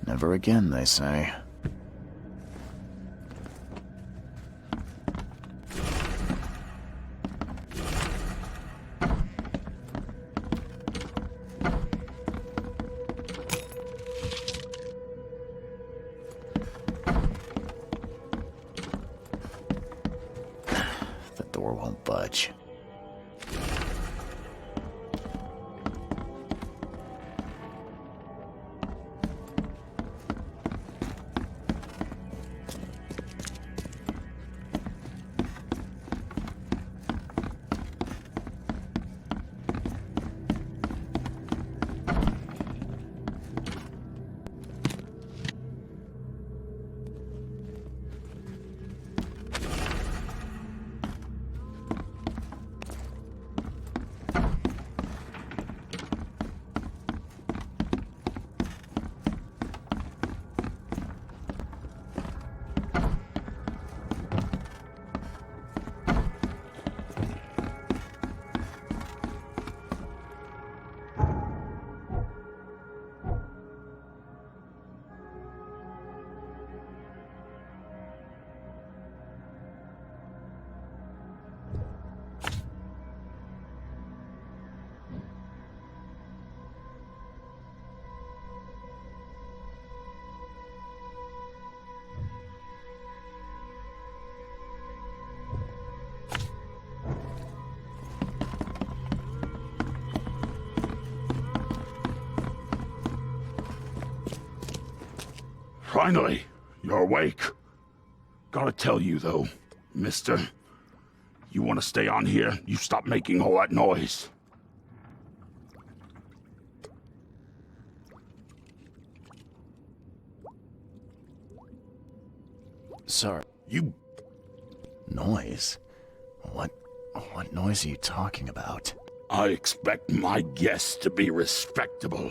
Never again, they say. The door won't budge. Finally, you're awake. Gotta tell you, though, mister, you want to stay on here, you stop making all that noise. Sir. You... Noise? What noise are you talking about? I expect my guests to be respectable.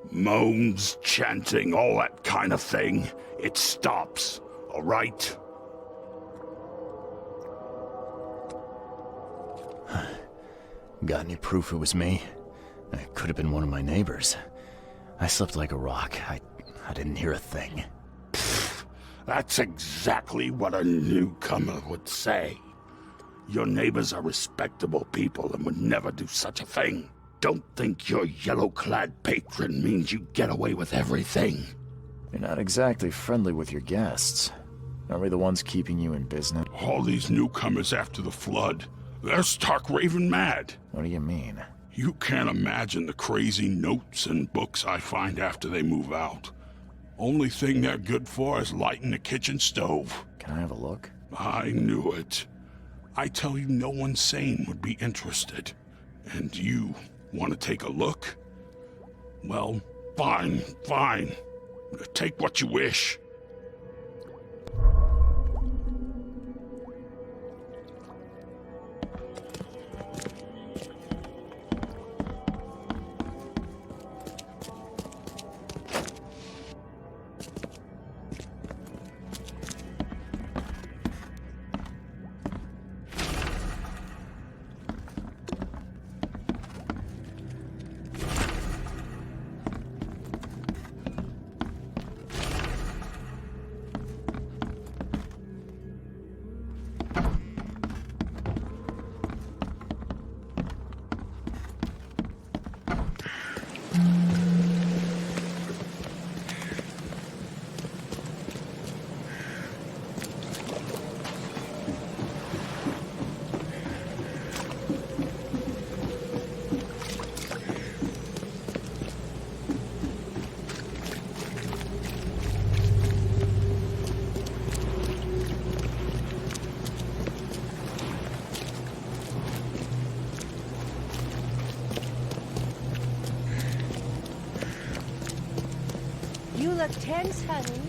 Moans, chanting, all that kind of thing. It stops, all right? Got any proof it was me? It could have been one of my neighbors. I slept like a rock. I didn't hear a thing. That's exactly what a newcomer would say. Your neighbors are respectable people and would never do such a thing. Don't think your yellow-clad patron means you get away with everything. You're not exactly friendly with your guests. Are we the ones keeping you in business? All these newcomers after the flood, they're stark raving mad. What do you mean? You can't imagine the crazy notes and books I find after they move out. Only thing they're good for is lighting the kitchen stove. Can I have a look? I knew it. I tell you, no one sane would be interested. And you want to take a look? Well, fine. Take what you wish. You look tense, honey.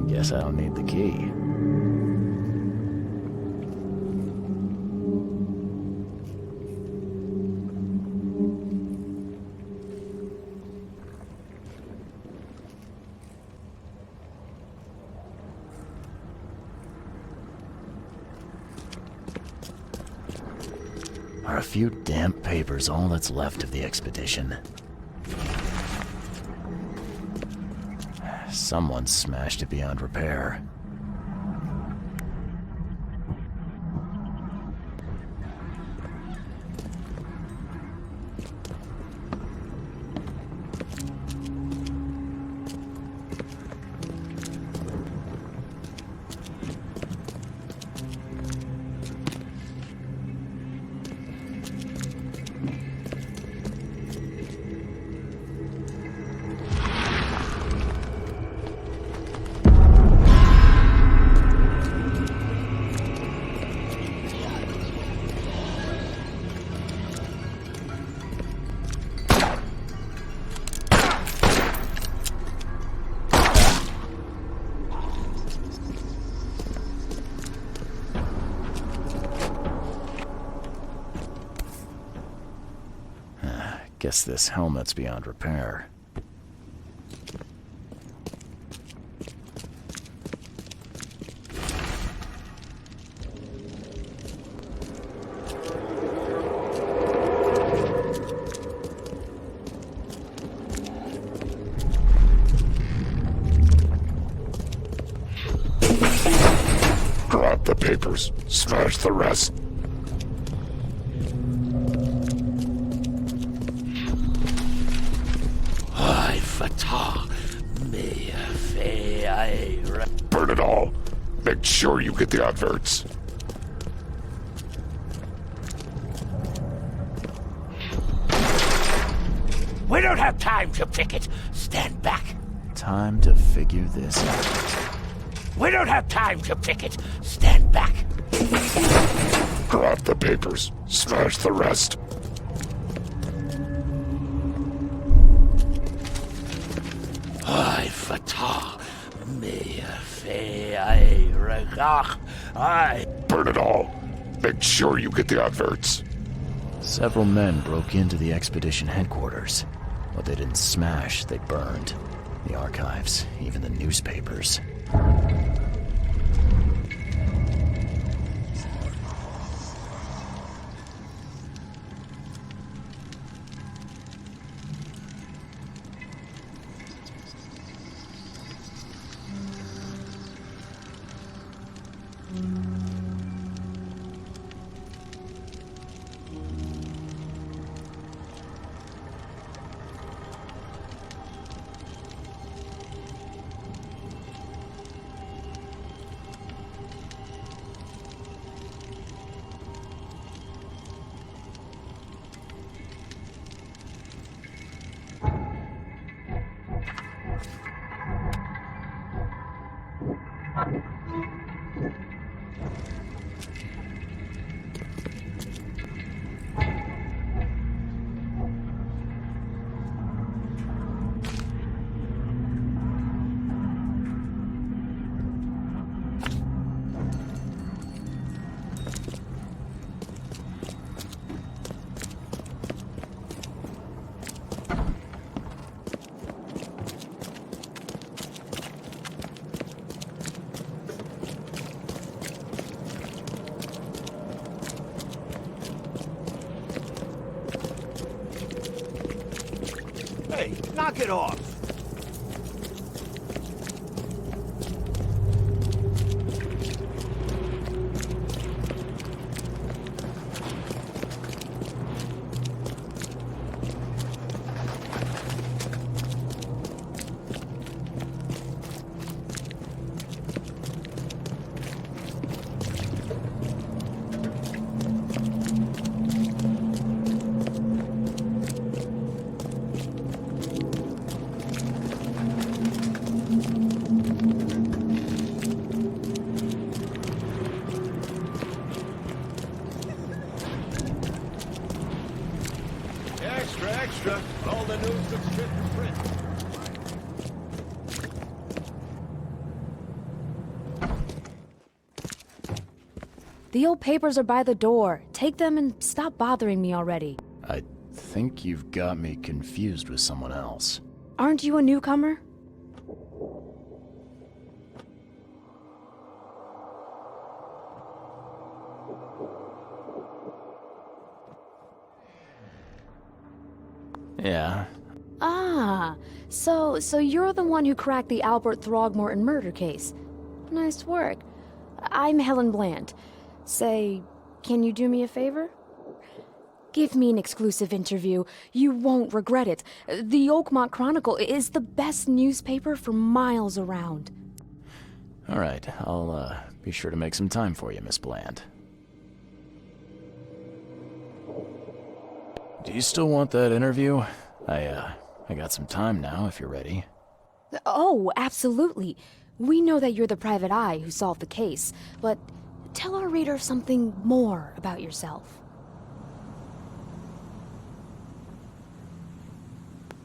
Guess I don't need the key. Are a few damp papers all that's left of the expedition? Someone smashed it beyond repair. Guess this helmet's beyond repair. Grab the papers, smash the rest. Burn it all. Make sure you get the adverts. We don't have time to pick it. Stand back. Time to figure this out. We don't have time to pick it. Stand back. Grab the papers, smash the rest. I fatah me fe I regach I. Burn it all. Make sure you get the adverts. Several men broke into the expedition headquarters. What they didn't smash, they burned. The archives, even the newspapers. Hey, knock it off. Extra, extra. All the news that's fit for print. The old papers are by the door. Take them and stop bothering me already. I think you've got me confused with someone else. Aren't you a newcomer? Yeah. Ah, so you're the one who cracked the Albert Throgmorton murder case. Nice work. I'm Helen Bland. Say, can you do me a favor? Give me an exclusive interview. You won't regret it. The Oakmont Chronicle is the best newspaper for miles around. All right, I'll be sure to make some time for you, Miss Bland. Do you still want that interview? I got some time now, if you're ready. Oh, absolutely. We know that you're the private eye who solved the case, but tell our reader something more about yourself.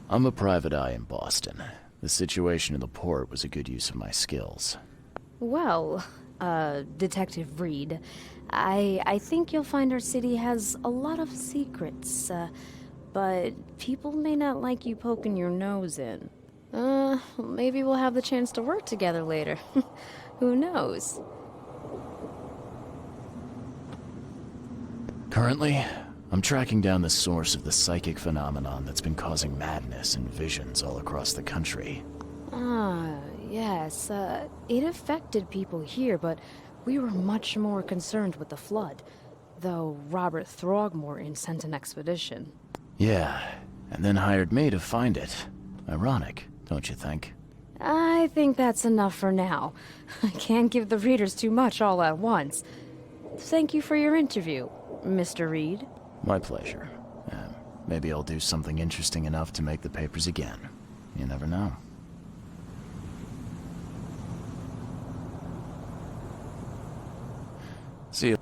I'm a private eye in Boston. The situation in the port was a good use of my skills. Well, Detective Reed, I think you'll find our city has a lot of secrets, but people may not like you poking your nose in. Maybe we'll have the chance to work together later. Who knows? Currently, I'm tracking down the source of the psychic phenomenon that's been causing madness and visions all across the country. Ah, yes, it affected people here, but we were much more concerned with the flood, though Robert Throgmorton sent an expedition. Yeah, and then hired me to find it. Ironic, don't you think? I think that's enough for now. I can't give the readers too much all at once. Thank you for your interview, Mr. Reed. My pleasure. Maybe I'll do something interesting enough to make the papers again. You never know. See you.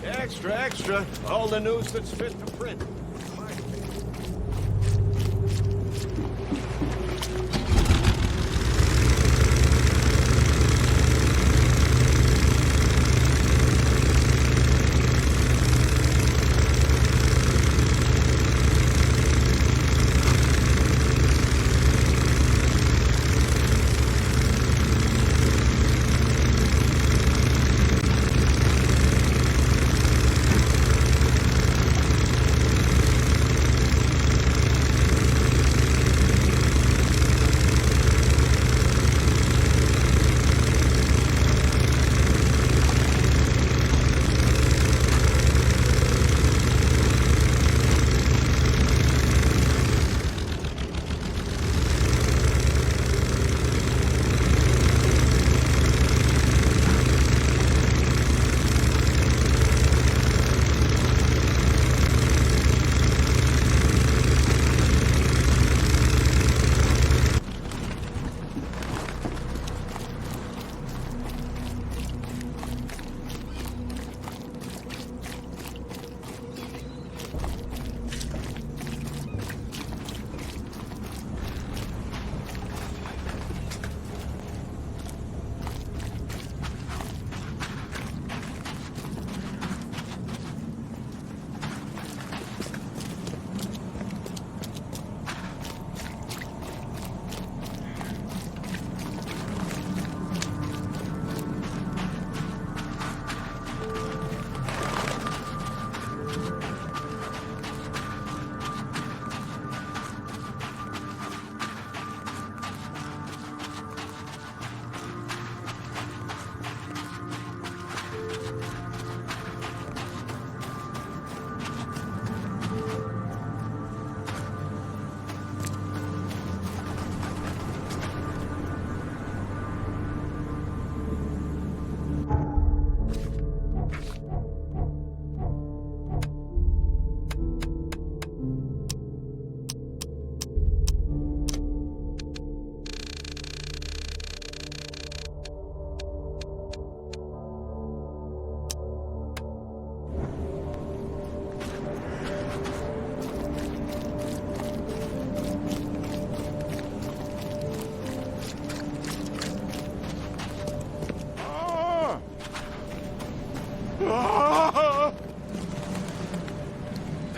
Extra, extra. All the news that's fit for print.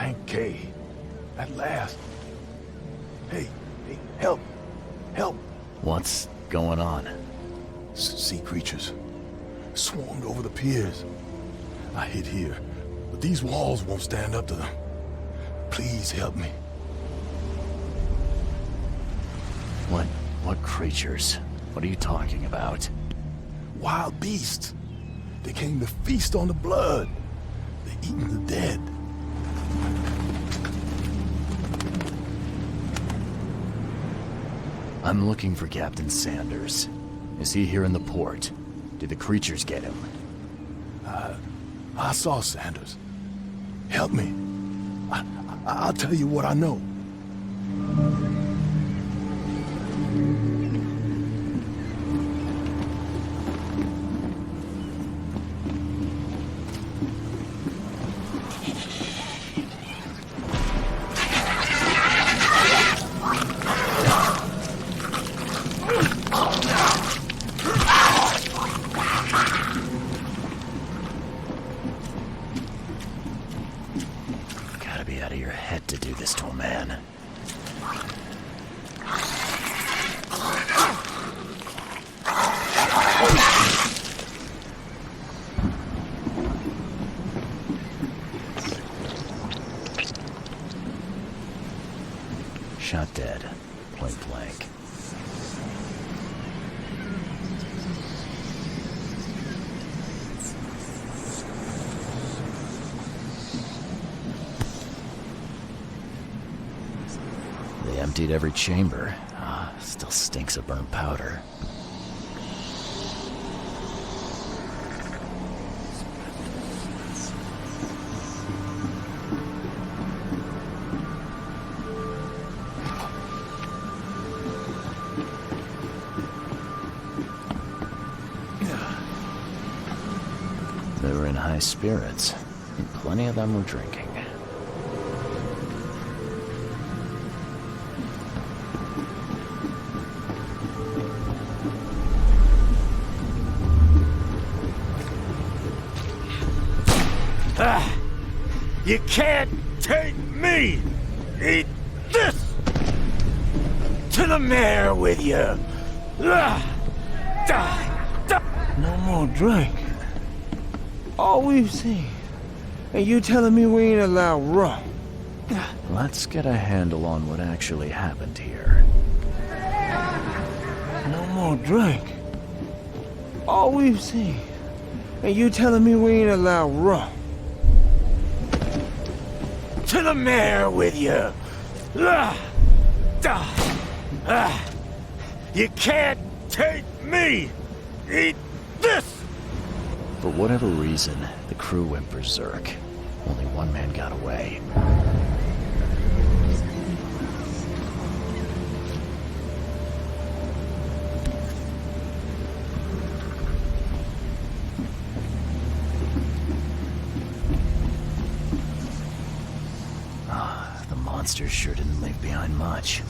Thank Kay. At last. Hey, help. Help. What's going on? Sea creatures. Swarmed over the piers. I hid here, but these walls won't stand up to them. Please help me. What creatures? What are you talking about? Wild beasts. They came to feast on the blood. They're eating the dead. I'm looking for Captain Sanders. Is he here in the port? Did the creatures get him? I saw Sanders. Help me. I'll tell you what I know. Gotta be out of your head to do this to a man. Shot dead, point blank. They emptied every chamber. Still stinks of burnt powder. They were in high spirits, and plenty of them were drinking. You can't take me! Eat this! To the mayor with you! No more drink. All we've seen. And you telling me we ain't allowed rum? Let's get a handle on what actually happened here. No more drink. All we've seen. And you telling me we ain't allowed rum? To the mayor with you! You can't take me! Eat this! For whatever reason, the crew went berserk. Only one man got away. The monsters sure didn't leave behind much.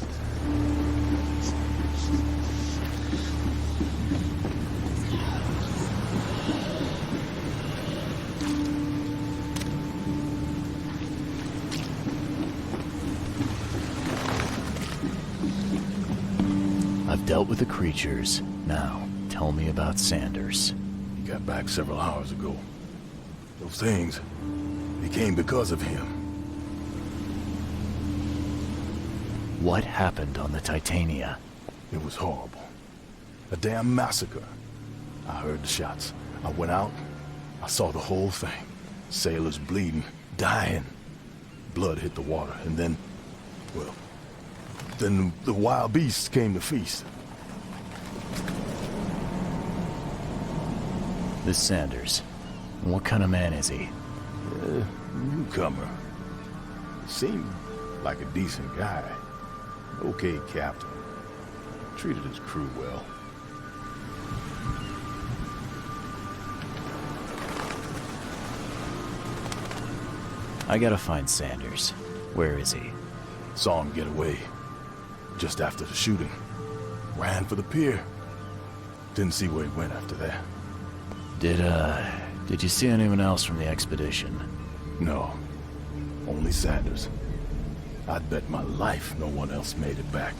I've dealt with the creatures. Now, tell me about Sanders. He got back several hours ago. Those things, they came because of him. What happened on the Titania? It was horrible. A damn massacre. I heard the shots. I went out. I saw the whole thing. Sailors bleeding, dying. Blood hit the water, and then, well, then the wild beasts came to feast. This Sanders. What kind of man is he? Newcomer. Seemed like a decent guy. Okay, captain. Treated his crew well. I gotta find Sanders. Where is he? Saw him get away. Just after the shooting. Ran for the pier. Didn't see where he went after that. Did you see anyone else from the expedition? No. Only Definitely Sanders. I'd bet my life no one else made it back.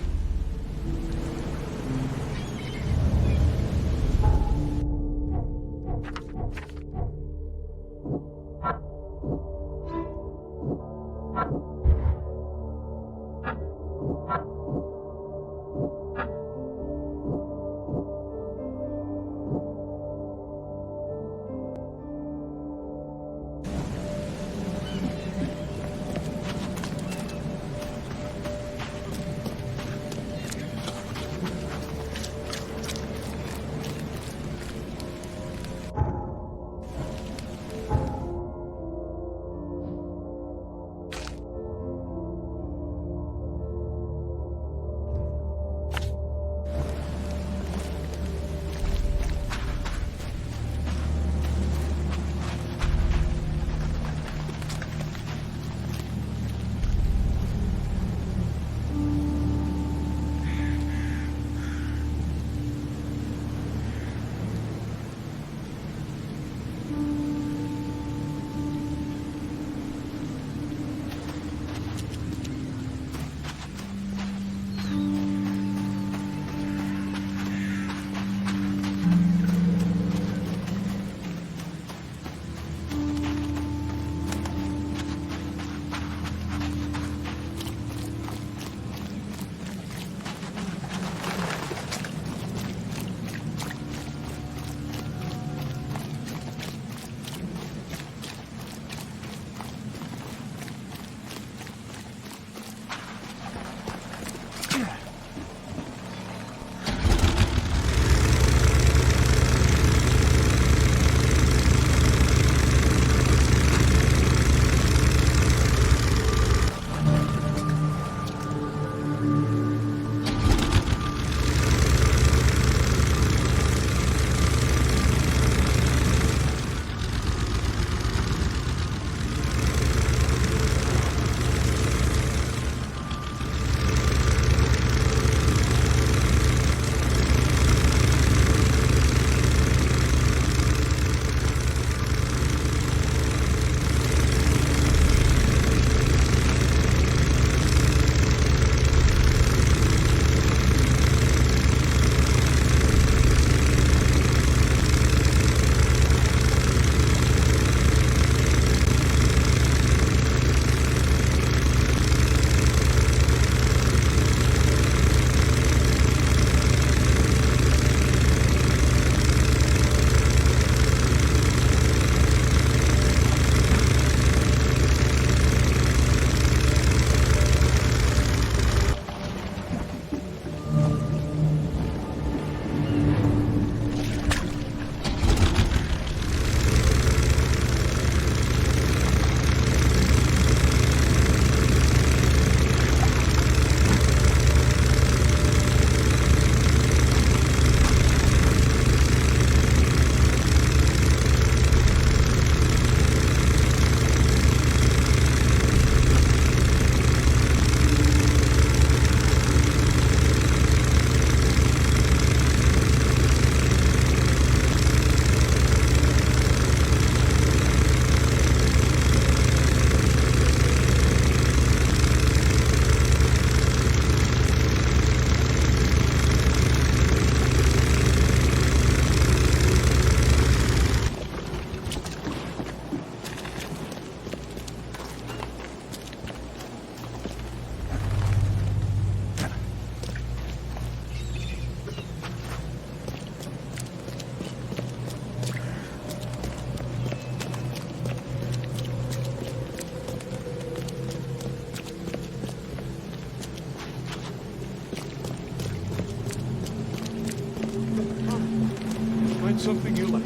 Something you like.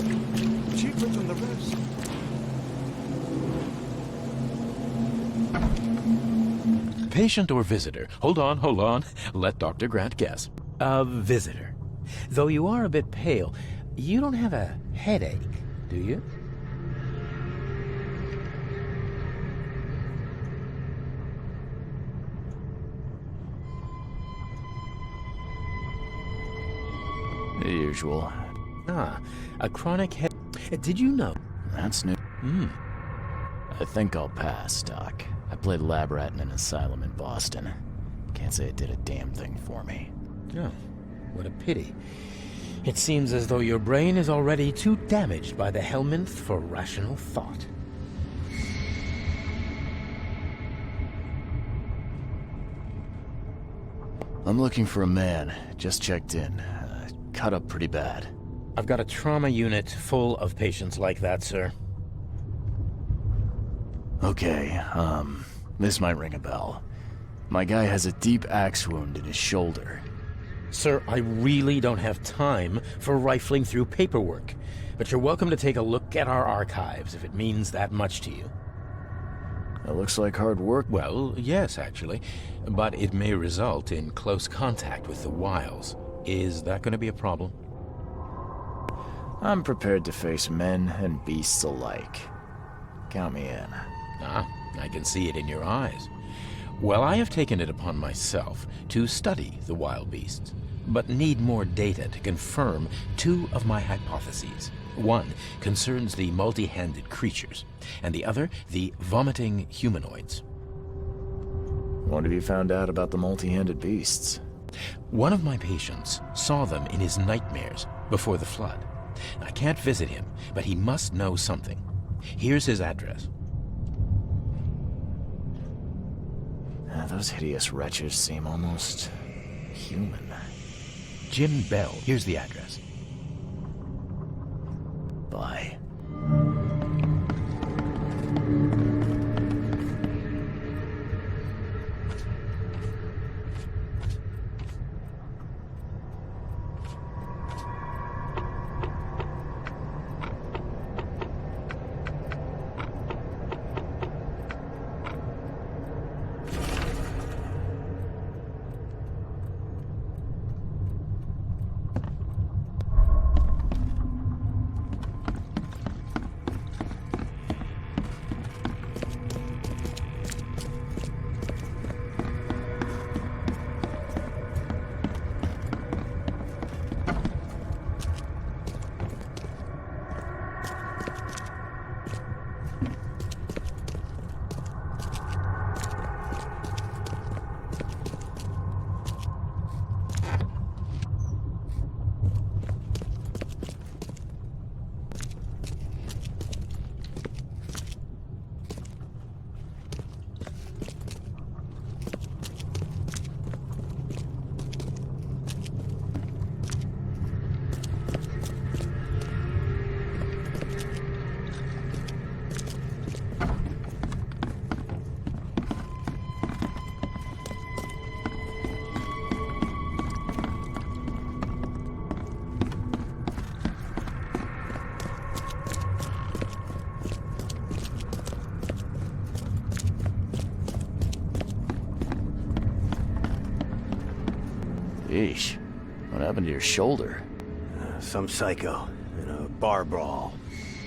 Cheaper than the rest. Patient or visitor? Hold on, hold on. Let Dr. Grant guess. A visitor. Though you are a bit pale, you don't have a headache, do you? The usual. Ah, a chronic head. Did you know? That's new. I think I'll pass, Doc. I played lab rat in an asylum in Boston. Can't say it did a damn thing for me. Oh, what a pity. It seems as though your brain is already too damaged by the Helminth for rational thought. I'm looking for a man. Just checked in. Cut up pretty bad. I've got a trauma unit full of patients like that, sir. Okay, this might ring a bell. My guy has a deep axe wound in his shoulder. Sir, I really don't have time for rifling through paperwork, but you're welcome to take a look at our archives if it means that much to you. That looks like hard work. Well, yes, actually, but it may result in close contact with the Wiles. Is that going to be a problem? I'm prepared to face men and beasts alike. Count me in. Ah, I can see it in your eyes. Well, I have taken it upon myself to study the wild beasts, but need more data to confirm two of my hypotheses. One concerns the multi-handed creatures, and the other the vomiting humanoids. What have you found out about the multi-handed beasts? One of my patients saw them in his nightmares before the flood. I can't visit him, but he must know something. Here's his address. Those hideous wretches seem almost human. Jim Bell. Here's the address. Bye. Yeesh. What happened to your shoulder? Some psycho in a bar brawl.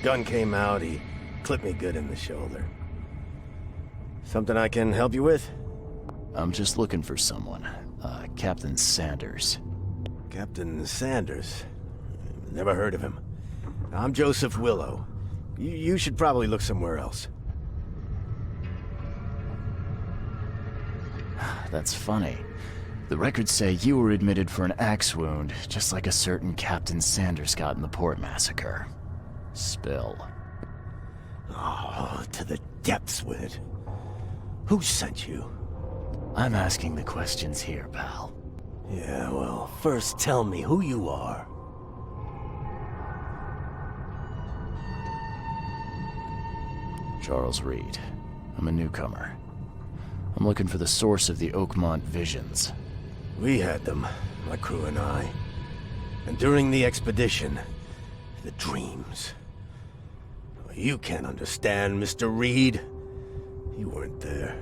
Gun came out, he clipped me good in the shoulder. Something I can help you with? I'm just looking for someone. Captain Sanders. Captain Sanders? Never heard of him. I'm Joseph Willow. You should probably look somewhere else. That's funny. The records say you were admitted for an axe wound, just like a certain Captain Sanders got in the port massacre. Spill. Oh, to the depths with it. Who sent you? I'm asking the questions here, pal. Yeah, well, first tell me who you are. Charles Reed. I'm a newcomer. I'm looking for the source of the Oakmont visions. We had them, my crew and I. And during the expedition, the dreams. You can't understand, Mr. Reed. You weren't there.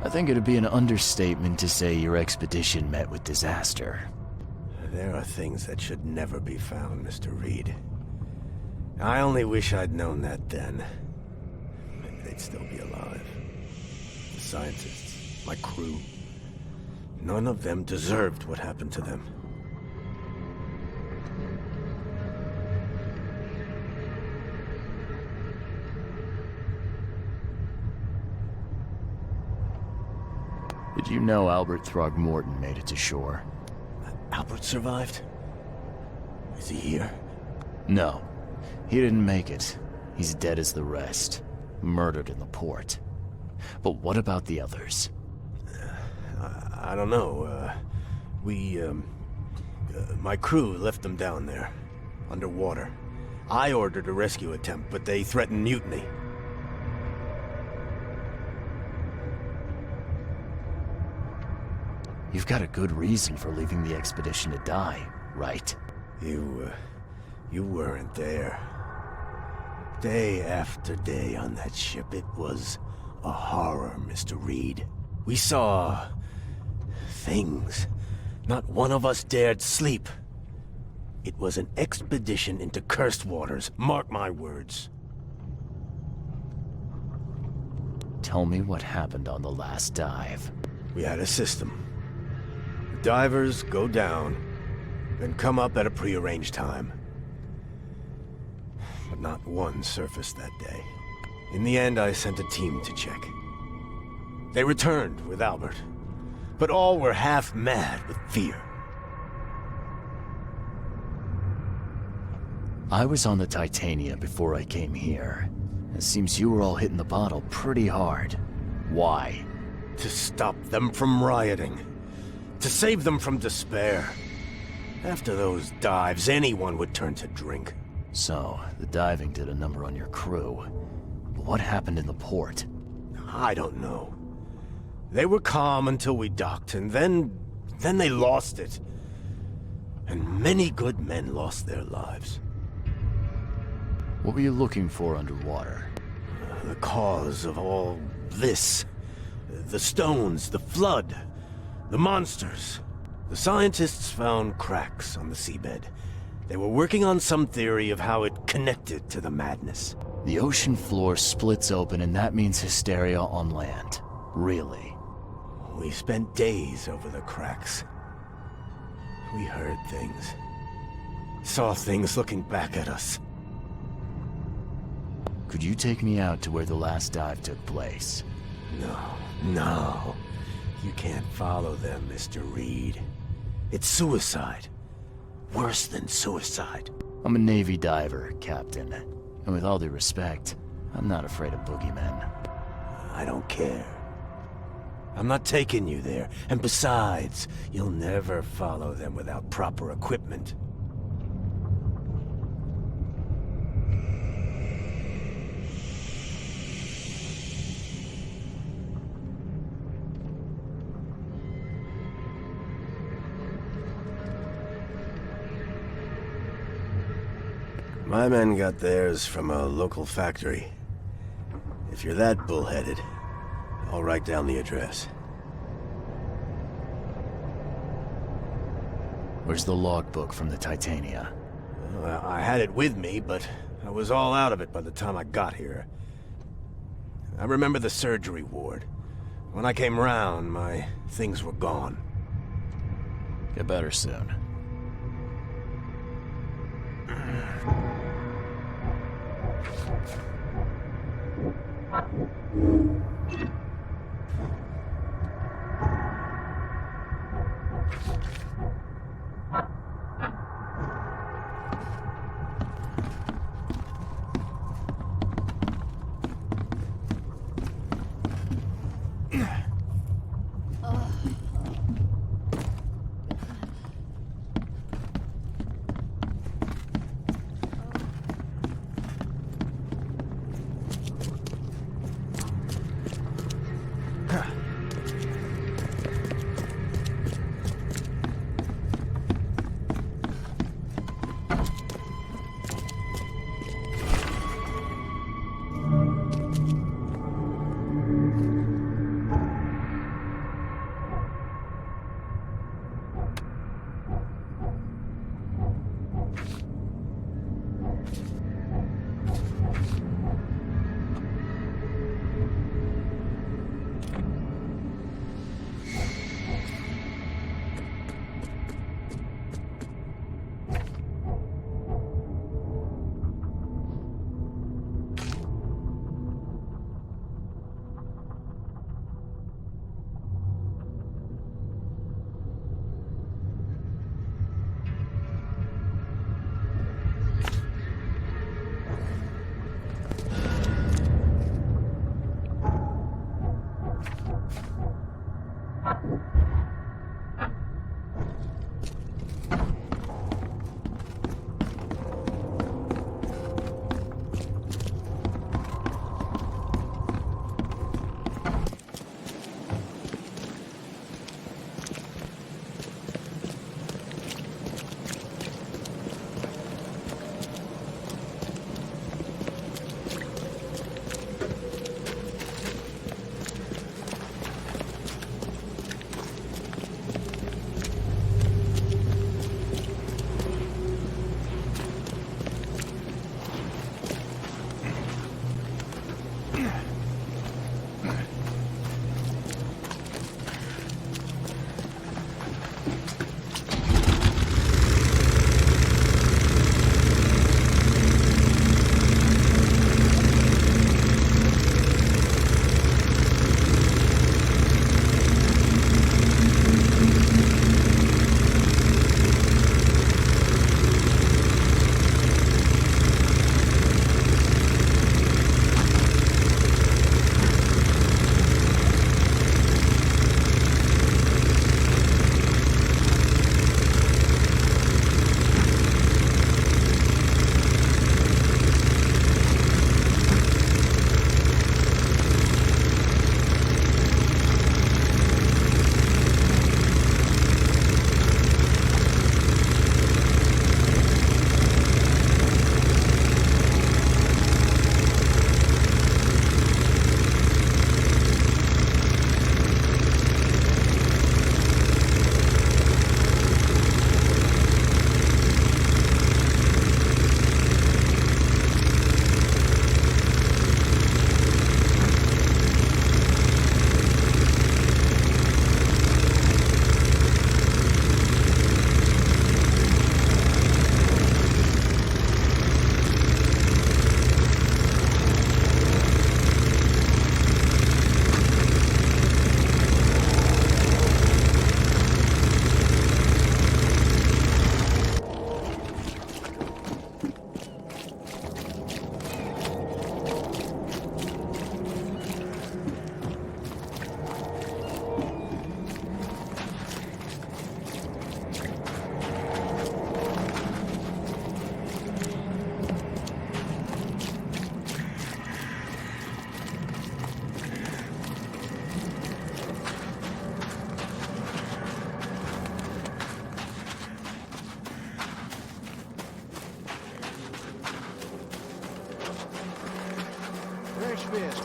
I think it'd be an understatement to say your expedition met with disaster. There are things that should never be found, Mr. Reed. I only wish I'd known that then. Maybe they'd still be alive. The scientists, my crew. None of them deserved what happened to them. Did you know Albert Throgmorton made it to shore? Albert survived? Is he here? No. He didn't make it. He's dead as the rest. Murdered in the port. But what about the others? I don't know. My crew left them down there, underwater. I ordered a rescue attempt, but they threatened mutiny. You've got a good reason for leaving the expedition to die, right? You weren't there. Day after day on that ship, it was a horror, Mr. Reed. We saw things. Not one of us dared sleep. It was an expedition into cursed waters, mark my words. Tell me what happened on the last dive. We had a system. The divers go down, then come up at a prearranged time. But not one surfaced that day. In the end, I sent a team to check. They returned with Albert, but all were half mad with fear. I was on the Titania before I came here. It seems you were all hitting the bottle pretty hard. Why? To stop them from rioting. To save them from despair. After those dives, anyone would turn to drink. So, the diving did a number on your crew. But what happened in the port? I don't know. They were calm until we docked, and then they lost it. And many good men lost their lives. What were you looking for underwater? The cause of all this. The stones, the flood, the monsters. The scientists found cracks on the seabed. They were working on some theory of how it connected to the madness. The ocean floor splits open and that means hysteria on land. Really? We spent days over the cracks. We heard things. Saw things looking back at us. Could you take me out to where the last dive took place? No. You can't follow them, Mr. Reed. It's suicide. Worse than suicide. I'm a Navy diver, Captain. And with all due respect, I'm not afraid of boogeymen. I don't care. I'm not taking you there. And besides, you'll never follow them without proper equipment. My men got theirs from a local factory. If you're that bullheaded, I'll write down the address. Where's the logbook from the Titania? Well, I had it with me, but I was all out of it by the time I got here. I remember the surgery ward. When I came round, my things were gone. Get better soon.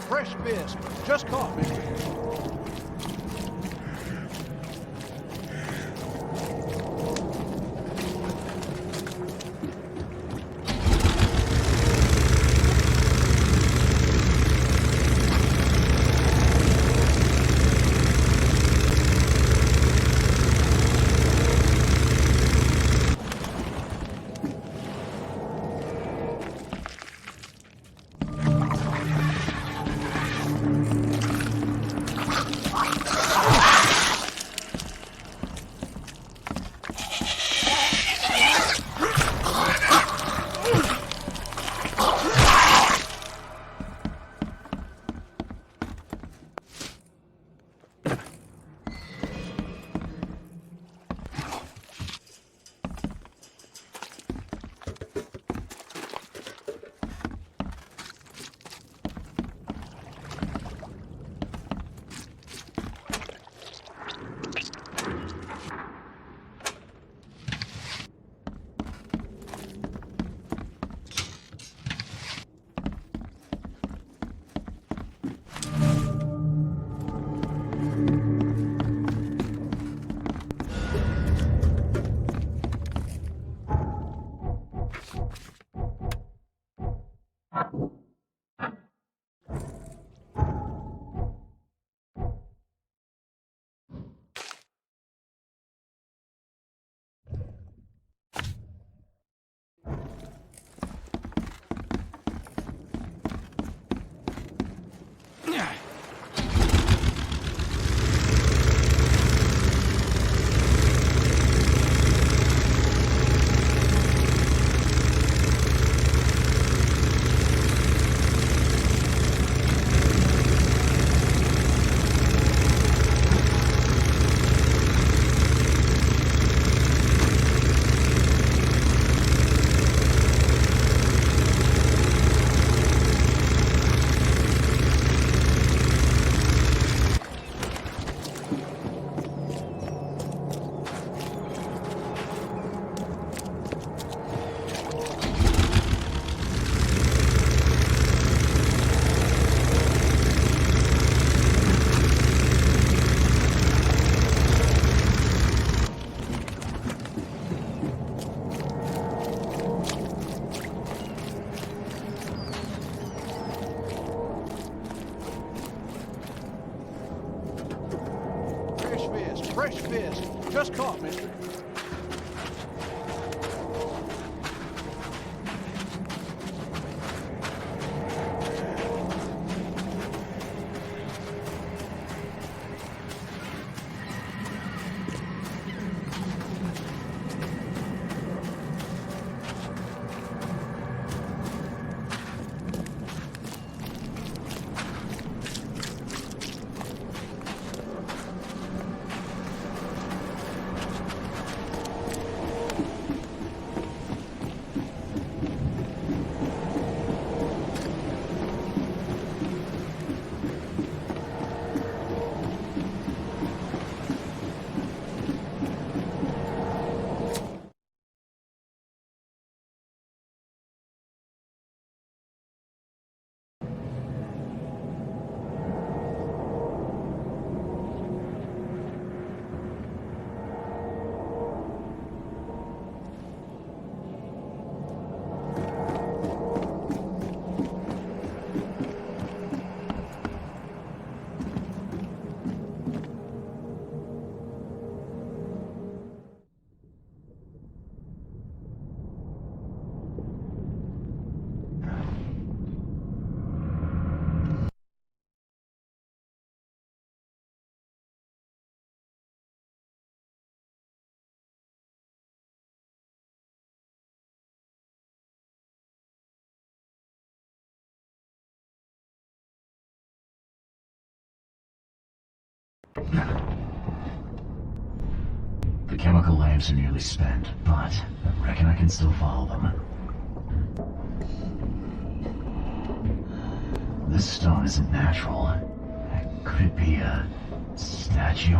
Fresh fish. Just caught, mister. Fresh fish. Just caught, mister. The chemical lamps are nearly spent, but I reckon I can still follow them. This stone isn't natural. Could it be a statue?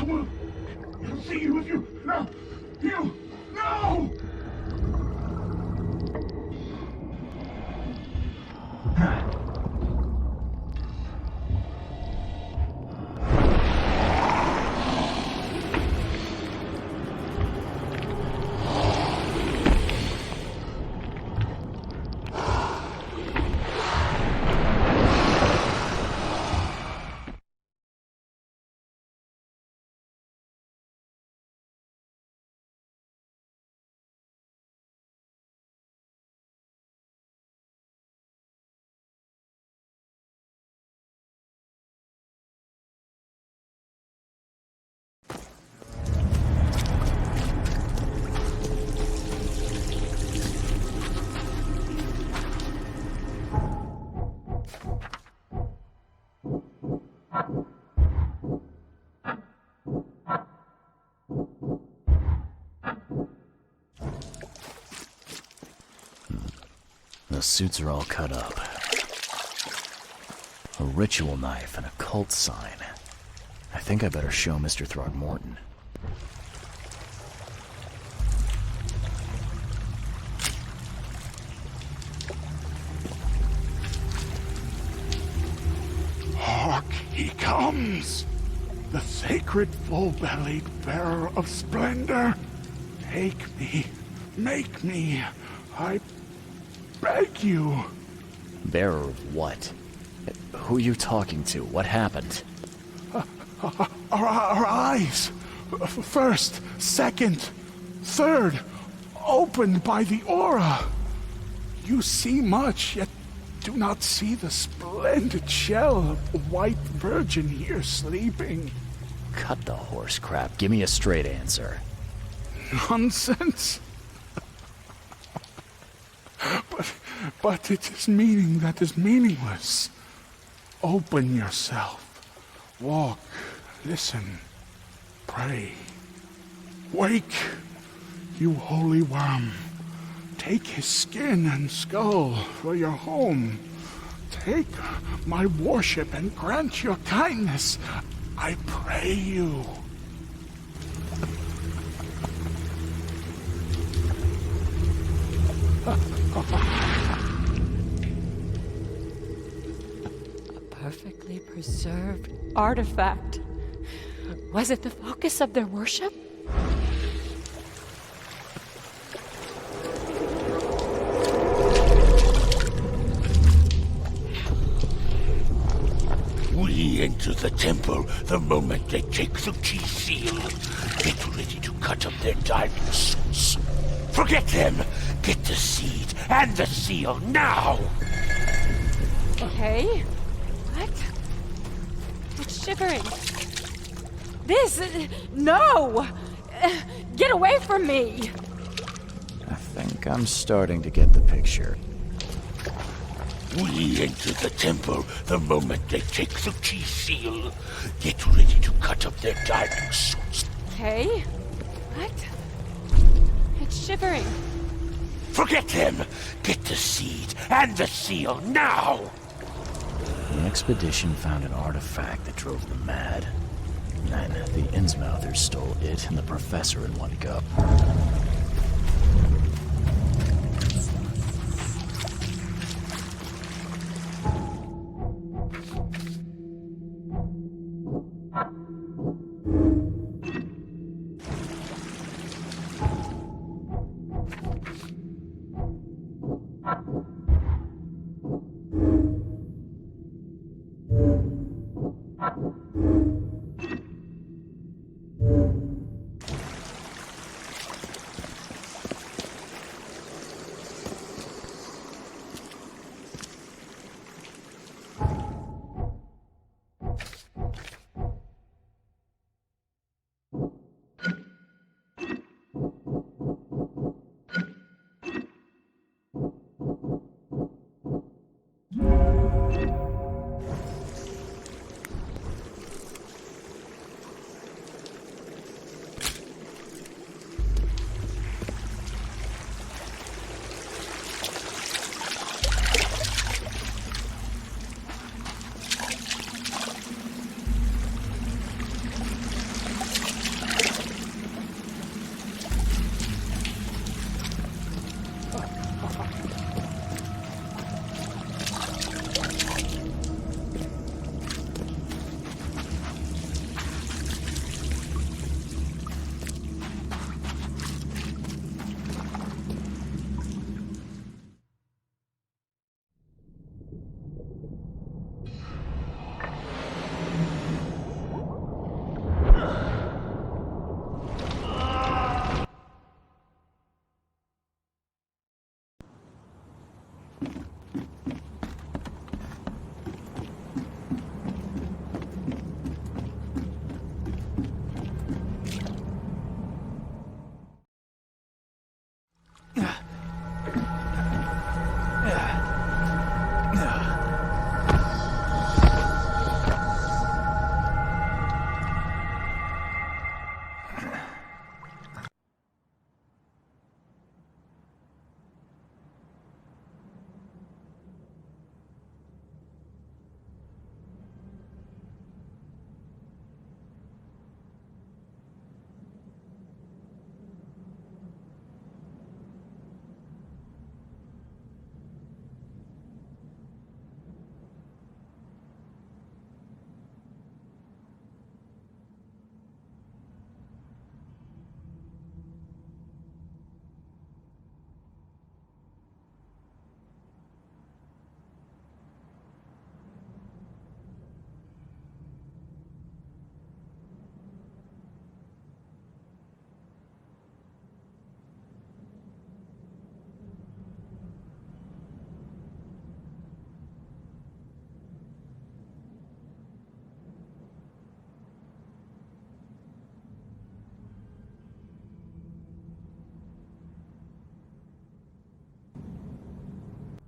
Come on. I'll see you if you... No! You... No! The suits are all cut up. A ritual knife and a cult sign. I think I better show Mr. Throgmorton. Hark, he comes! The sacred full-bellied bearer of splendor! Take me, make me, I beg you. Bearer of what? Who are you talking to? What happened? Our eyes, first, second, third, opened by the aura. You see much, yet do not see the splendid shell of the white virgin here sleeping. Cut the horse crap. Give me a straight answer. Nonsense. But it is meaning that is meaningless. Open yourself. Walk, listen, pray. Wake, you holy worm. Take his skin and skull for your home. Take my worship and grant your kindness. I pray you. Perfectly preserved artifact. Was it the focus of their worship? We enter the temple the moment they take the key seal. Get ready to cut up their diamond suits. Forget them! Get the seed and the seal now! Okay. What? It's shivering. This... No! Get away from me! I think I'm starting to get the picture. We enter the temple the moment they take the key seal. Get ready to cut up their diamond suits. Okay. What? It's shivering. Forget them! Get the seed and the seal now! The expedition found an artifact that drove them mad. Then the Innsmouthers stole it and the professor in one cup.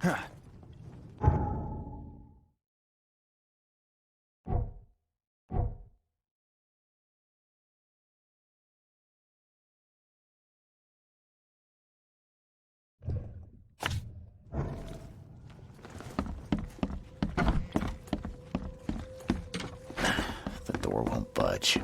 The door won't budge.